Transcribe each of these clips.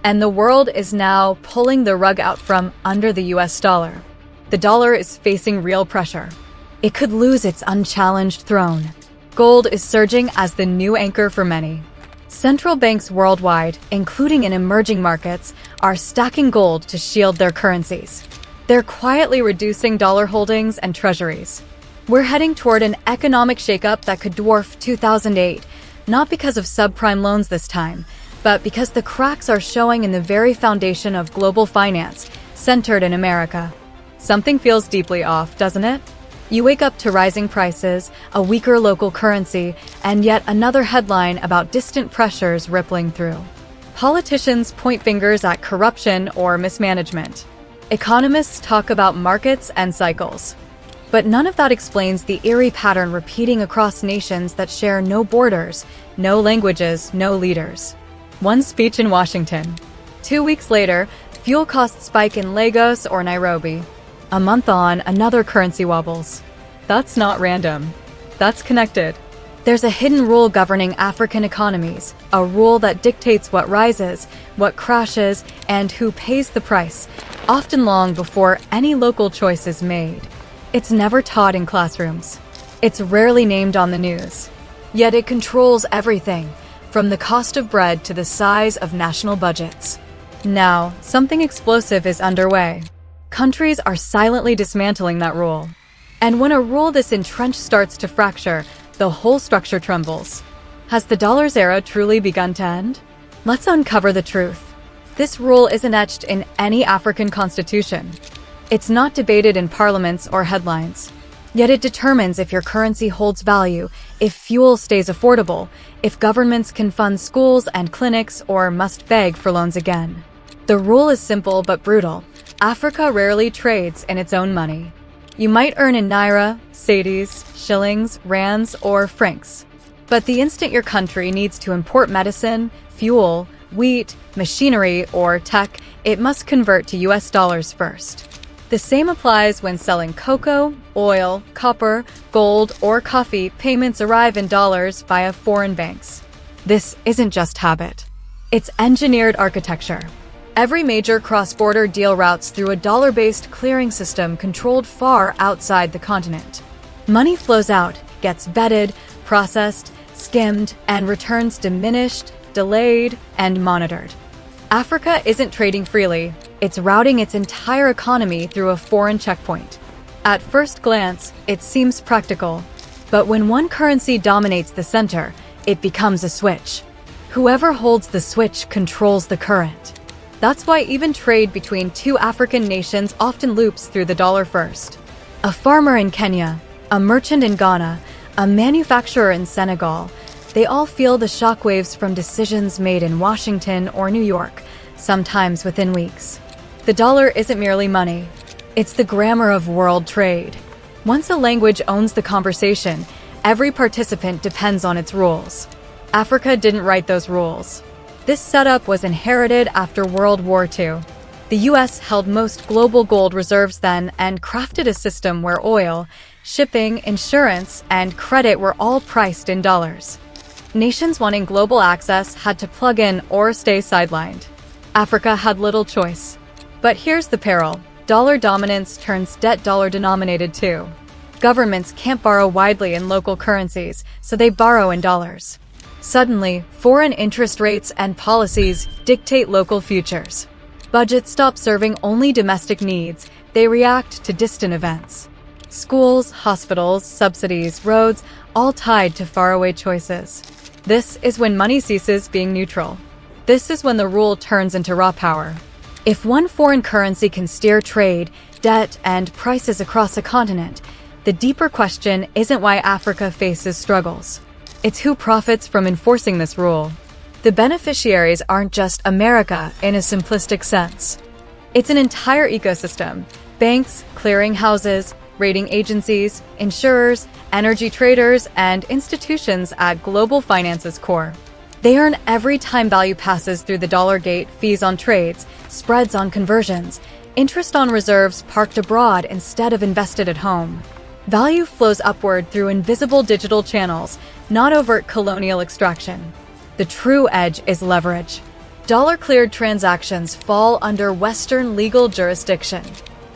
And the world is now pulling the rug out from under the US dollar. The dollar is facing real pressure. It could lose its unchallenged throne. Gold is surging as the new anchor for many. Central banks worldwide, including in emerging markets, are stacking gold to shield their currencies. They're quietly reducing dollar holdings and treasuries. We're heading toward an economic shakeup that could dwarf 2008, not because of subprime loans this time, but because the cracks are showing in the very foundation of global finance, centered in America. Something feels deeply off, doesn't it? You wake up to rising prices, a weaker local currency, and yet another headline about distant pressures rippling through. Politicians point fingers at corruption or mismanagement. Economists talk about markets and cycles. But none of that explains the eerie pattern repeating across nations that share no borders, no languages, no leaders. One speech in Washington. 2 weeks later, fuel costs spike in Lagos or Nairobi. A month on, another currency wobbles. That's not random. That's connected. There's a hidden rule governing African economies, a rule that dictates what rises, what crashes, and who pays the price, often long before any local choice is made. It's never taught in classrooms. It's rarely named on the news. Yet it controls everything, from the cost of bread to the size of national budgets. Now, something explosive is underway. Countries are silently dismantling that rule. And when a rule this entrenched starts to fracture, the whole structure trembles. Has the dollar's era truly begun to end? Let's uncover the truth. This rule isn't etched in any African constitution. It's not debated in parliaments or headlines. Yet it determines if your currency holds value, if fuel stays affordable, if governments can fund schools and clinics or must beg for loans again. The rule is simple but brutal. Africa rarely trades in its own money. You might earn in naira, cedis, shillings, rands, or francs. But the instant your country needs to import medicine, fuel, wheat, machinery, or tech, it must convert to US dollars first. The same applies when selling cocoa, oil, copper, gold, or coffee. Payments arrive in dollars via foreign banks. This isn't just habit. It's engineered architecture. Every major cross-border deal routes through a dollar-based clearing system controlled far outside the continent. Money flows out, gets vetted, processed, skimmed, and returns diminished, delayed, and monitored. Africa isn't trading freely. It's routing its entire economy through a foreign checkpoint. At first glance, it seems practical. But when one currency dominates the center, it becomes a switch. Whoever holds the switch controls the current. That's why even trade between two African nations often loops through the dollar first. A farmer in Kenya, a merchant in Ghana, a manufacturer in Senegal, they all feel the shockwaves from decisions made in Washington or New York, sometimes within weeks. The dollar isn't merely money. It's the grammar of world trade. Once a language owns the conversation, every participant depends on its rules. Africa didn't write those rules. This setup was inherited after World War II. The US held most global gold reserves then and crafted a system where oil, shipping, insurance, and credit were all priced in dollars. Nations wanting global access had to plug in or stay sidelined. Africa had little choice. But here's the peril. Dollar dominance turns debt dollar-denominated too. Governments can't borrow widely in local currencies, so they borrow in dollars. Suddenly, foreign interest rates and policies dictate local futures. Budgets stop serving only domestic needs, they react to distant events. Schools, hospitals, subsidies, roads, all tied to faraway choices. This is when money ceases being neutral. This is when the rule turns into raw power. If one foreign currency can steer trade, debt, and prices across a continent, the deeper question isn't why Africa faces struggles. It's who profits from enforcing this rule. The beneficiaries aren't just America in a simplistic sense. It's an entire ecosystem. Banks, clearinghouses, rating agencies, insurers, energy traders, and institutions at global finance's core. They earn every time value passes through the dollar gate, fees on trades, spreads on conversions, interest on reserves parked abroad instead of invested at home. Value flows upward through invisible digital channels, not overt colonial extraction. The true edge is leverage. Dollar-cleared transactions fall under Western legal jurisdiction.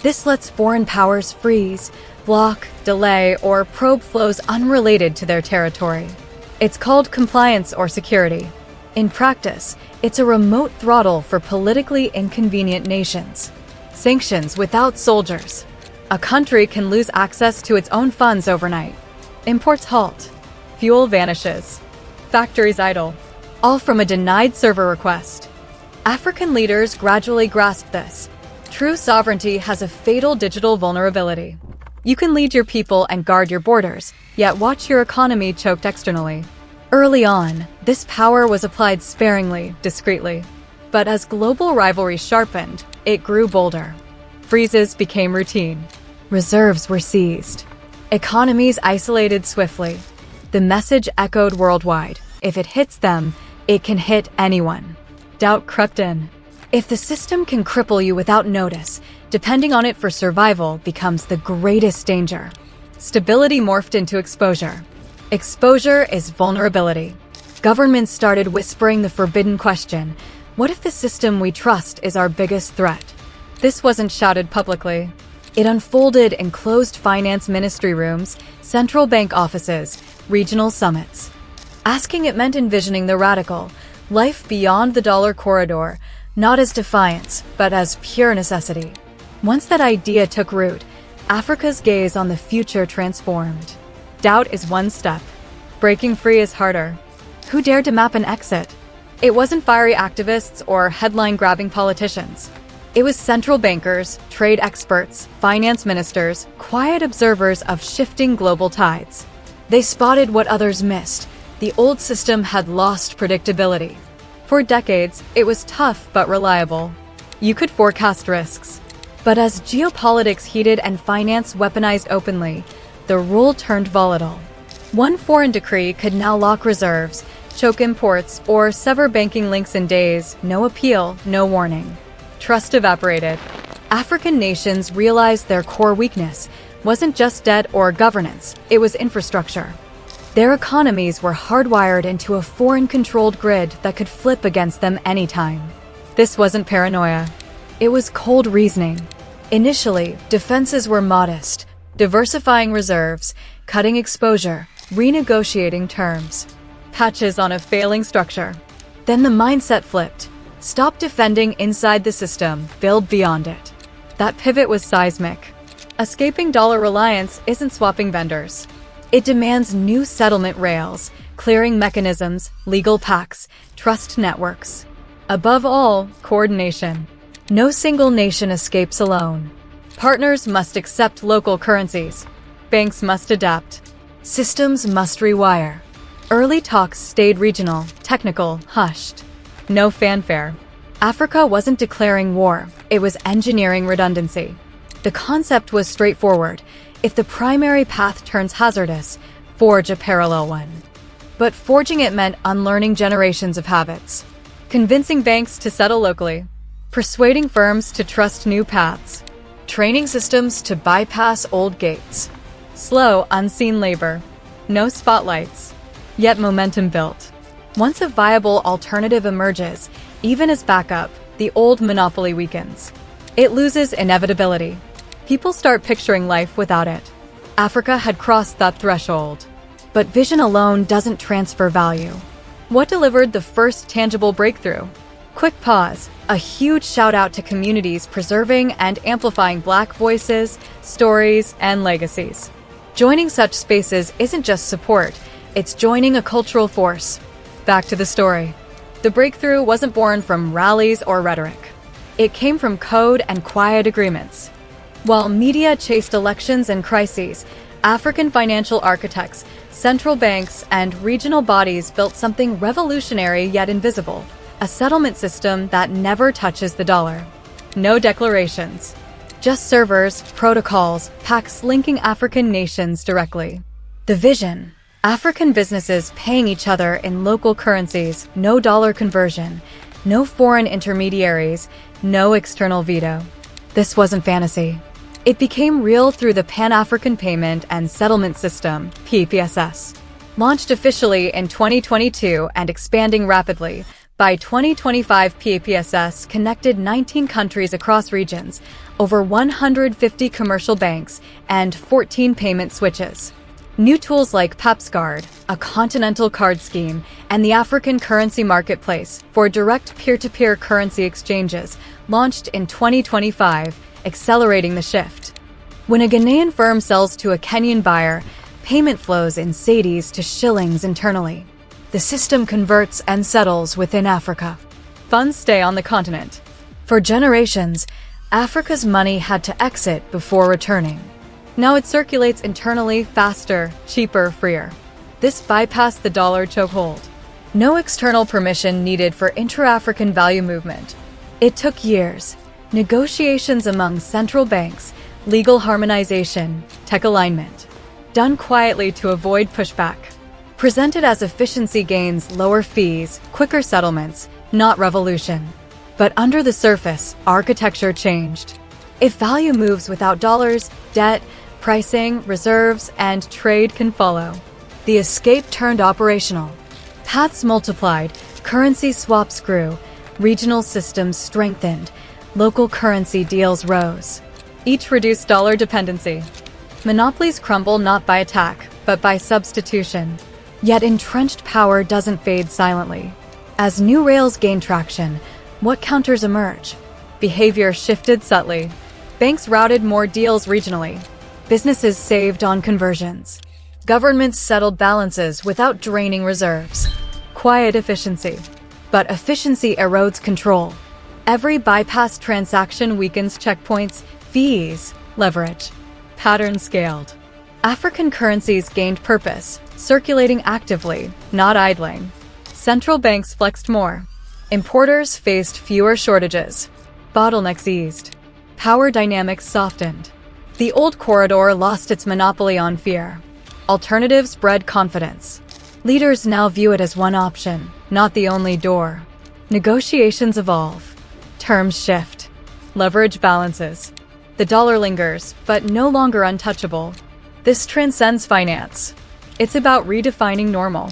This lets foreign powers freeze, block, delay, or probe flows unrelated to their territory. It's called compliance or security. In practice, it's a remote throttle for politically inconvenient nations. Sanctions without soldiers. A country can lose access to its own funds overnight. Imports halt. Fuel vanishes. Factories idle. All from a denied server request. African leaders gradually grasp this. True sovereignty has a fatal digital vulnerability. You can lead your people and guard your borders, yet watch your economy choked externally. Early on, this power was applied sparingly, discreetly. But as global rivalry sharpened, it grew bolder. Freezes became routine. Reserves were seized. Economies isolated swiftly. The message echoed worldwide. If it hits them, it can hit anyone. Doubt crept in. If the system can cripple you without notice, depending on it for survival becomes the greatest danger. Stability morphed into exposure. Exposure is vulnerability. Governments started whispering the forbidden question, what if the system we trust is our biggest threat? This wasn't shouted publicly. It unfolded in closed finance ministry rooms, central bank offices, regional summits. Asking it meant envisioning the radical, life beyond the dollar corridor, not as defiance, but as pure necessity. Once that idea took root, Africa's gaze on the future transformed. Doubt is one step. Breaking free is harder. Who dared to map an exit? It wasn't fiery activists or headline-grabbing politicians. It was central bankers, trade experts, finance ministers, quiet observers of shifting global tides. They spotted what others missed. The old system had lost predictability. For decades, it was tough but reliable. You could forecast risks. But as geopolitics heated and finance weaponized openly, the rule turned volatile. One foreign decree could now lock reserves, choke imports, or sever banking links in days, no appeal, no warning. Trust evaporated. African nations realized their core weakness wasn't just debt or governance, it was infrastructure. Their economies were hardwired into a foreign-controlled grid that could flip against them anytime. This wasn't paranoia. It was cold reasoning. Initially, defenses were modest, diversifying reserves, cutting exposure, renegotiating terms. Patches on a failing structure. Then the mindset flipped. Stop defending inside the system, build beyond it. That pivot was seismic. Escaping dollar reliance isn't swapping vendors. It demands new settlement rails, clearing mechanisms, legal pacts, trust networks. Above all, coordination. No single nation escapes alone. Partners must accept local currencies. Banks must adapt. Systems must rewire. Early talks stayed regional, technical, hushed. No fanfare. Africa wasn't declaring war, it was engineering redundancy. The concept was straightforward. If the primary path turns hazardous, forge a parallel one. But forging it meant unlearning generations of habits. Convincing banks to settle locally. Persuading firms to trust new paths. Training systems to bypass old gates. Slow, unseen labor. No spotlights. Yet momentum built. Once a viable alternative emerges, even as backup, the old monopoly weakens. It loses inevitability. People start picturing life without it. Africa had crossed that threshold. But vision alone doesn't transfer value. What delivered the first tangible breakthrough? Quick pause. A huge shout out to communities preserving and amplifying Black voices, stories, and legacies. Joining such spaces isn't just support, it's joining a cultural force. Back to the story. The breakthrough wasn't born from rallies or rhetoric. It came from code and quiet agreements. While media chased elections and crises, African financial architects, central banks, and regional bodies built something revolutionary yet invisible. A settlement system that never touches the dollar. No declarations. Just servers, protocols, pacts linking African nations directly. The vision. African businesses paying each other in local currencies, no dollar conversion, no foreign intermediaries, no external veto. This wasn't fantasy. It became real through the Pan-African Payment and Settlement System, PAPSS. Launched officially in 2022 and expanding rapidly, By 2025, PAPSS connected 19 countries across regions, over 150 commercial banks, and 14 payment switches. New tools like PAPSS, a continental card scheme, and the African currency marketplace for direct peer-to-peer currency exchanges launched in 2025, accelerating the shift. When a Ghanaian firm sells to a Kenyan buyer, payment flows in cedis to shillings internally. The system converts and settles within Africa. Funds stay on the continent. For generations, Africa's money had to exit before returning. Now it circulates internally faster, cheaper, freer. This bypassed the dollar chokehold. No external permission needed for intra-African value movement. It took years, negotiations among central banks, legal harmonization, tech alignment. Done quietly to avoid pushback. Presented as efficiency gains, lower fees, quicker settlements, not revolution. But under the surface, architecture changed. If value moves without dollars, debt, pricing, reserves, and trade can follow. The escape turned operational. Paths multiplied, currency swaps grew, regional systems strengthened, local currency deals rose. Each reduced dollar dependency. Monopolies crumble not by attack, but by substitution. Yet entrenched power doesn't fade silently. As new rails gain traction, what counters emerge? Behavior shifted subtly. Banks routed more deals regionally. Businesses saved on conversions. Governments settled balances without draining reserves. Quiet efficiency. But efficiency erodes control. Every bypass transaction weakens checkpoints, fees, leverage. Pattern scaled. African currencies gained purpose, circulating actively, not idling. Central banks flexed more. Importers faced fewer shortages. Bottlenecks eased. Power dynamics softened. The old corridor lost its monopoly on fear. Alternatives bred confidence. Leaders now view it as one option, not the only door. Negotiations evolve. Terms shift. Leverage balances. The dollar lingers, but no longer untouchable. This transcends finance. It's about redefining normal.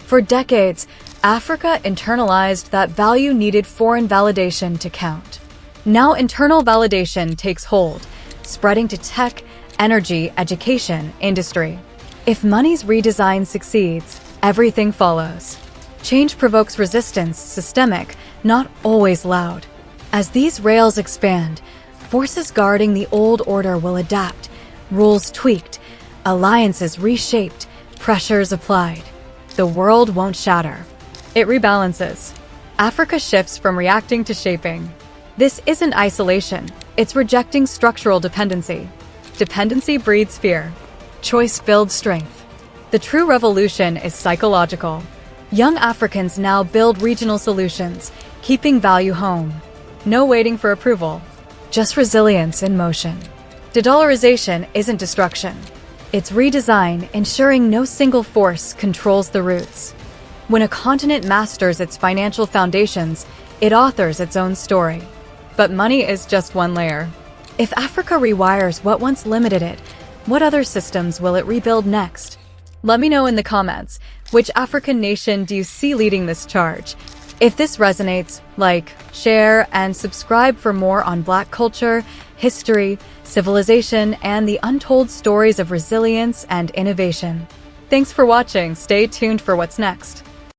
For decades, Africa internalized that value needed foreign validation to count. Now internal validation takes hold, spreading to tech, energy, education, industry. If money's redesign succeeds, everything follows. Change provokes resistance, systemic, not always loud. As these rails expand, forces guarding the old order will adapt, rules tweaked, alliances reshaped, pressures applied. The world won't shatter. It rebalances. Africa shifts from reacting to shaping. This isn't isolation. It's rejecting structural dependency. Dependency breeds fear. Choice builds strength. The true revolution is psychological. Young Africans now build regional solutions, keeping value home. No waiting for approval. Just resilience in motion. De-dollarization isn't destruction. It's redesign, ensuring no single force controls the roots. When a continent masters its financial foundations, it authors its own story. But money is just one layer. If Africa rewires what once limited it, what other systems will it rebuild next? Let me know in the comments, which African nation do you see leading this charge? If this resonates, like, share, and subscribe for more on Black culture, history, civilization, and the untold stories of resilience and innovation. Thanks for watching. Stay tuned for what's next.